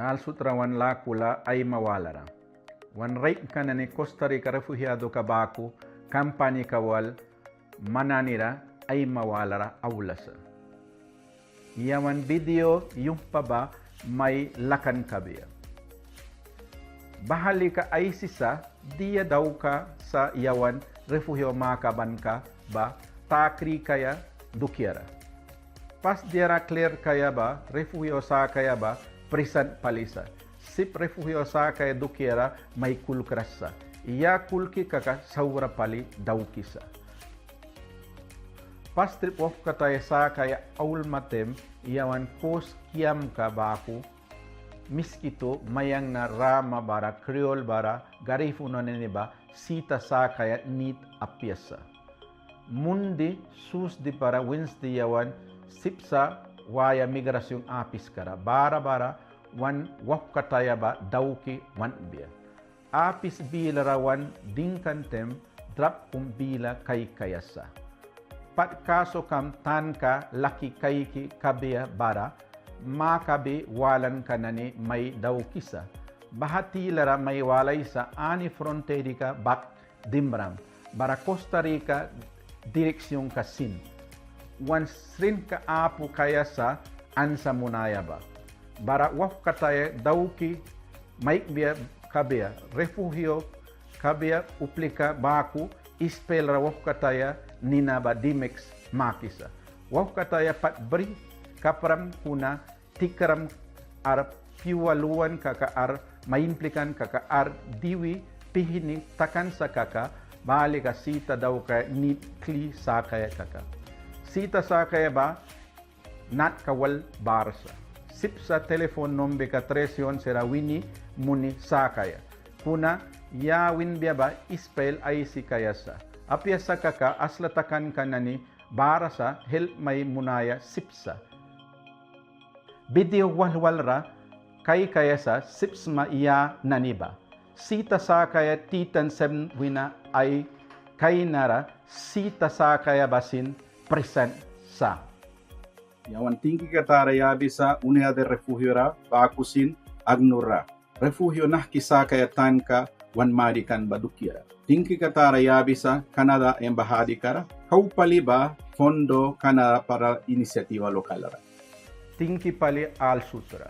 Al sutra wan lakula ay mawalara. Wan right kanani Costa Rica refugiado kabaku kampani kawal mananira ay mawalara awlasa. Yawan video yung paba may lakan kabia. Bahali ka ay sisa dia daw ka sa yawan refugio makaban ka ba takri kaya dukiara. Pas diara clear kaya ba refugio sa kaya ba present palisa. Sip refugio sa kaya dukiara may kulkrasa. Iya kulki kaka saura pali daw kisa. Pas trip off kataya sa kaya aul matem iyawan pos kiam ka baku miskito mayang na rama bara Creole bara garifuno neniba sita sa kaya nit apiasa. Mundi sus di para Wednesday yawan sipsa waya migrasyong apis kara bara wan waf kataya ba dawki wan biya. Apis bila rawan dingkantem drap bila kay kayasa. Pat kaso kam tan ka laki kayki kabia bara makabe walan kanani may daw kisa. Bahati lara may walay sa ani fronterica bak dimram. Bara Costa Rica direksyon kasin. Wan srin ka apu kaya sa ansa munaya ba. Bara waf kataya daw ki may biya kabia. Refugio kabia uplika baku ispel ra waf kataya ninaba dimex makisa. Waf kataya pat beri kapram kuna tikaram ar piwaluan kaka ar maimplikan kaka ar diwi pihini takan sa kaka bali ka sita daw ka nitli sa kaya kaka. Sita sa kaya ba nat kawal barsa. Sip sa telefon nombe ka 311 wini muni sa kaya. Kuna ya win biya ba ispel ay si kaya sa. Apya sa kaka aslatakan kanani barasa help may munaya sipsa. Video walwalra kay kaya sa sipsma iya naniba. Sita sa kaya titan sem wina ay kay nara sita sa kaya basin present sa. Yawan tinggi katara yabi sa unia de refugio ra bakusin agnura. Refugio nah kisa kaya tanka wan marikan badukira. Tinggi katara yabi sa Canada embahadi kara. Kau paliba fondo Canada para inisiativa lokal ra. Tingki pali al sutra.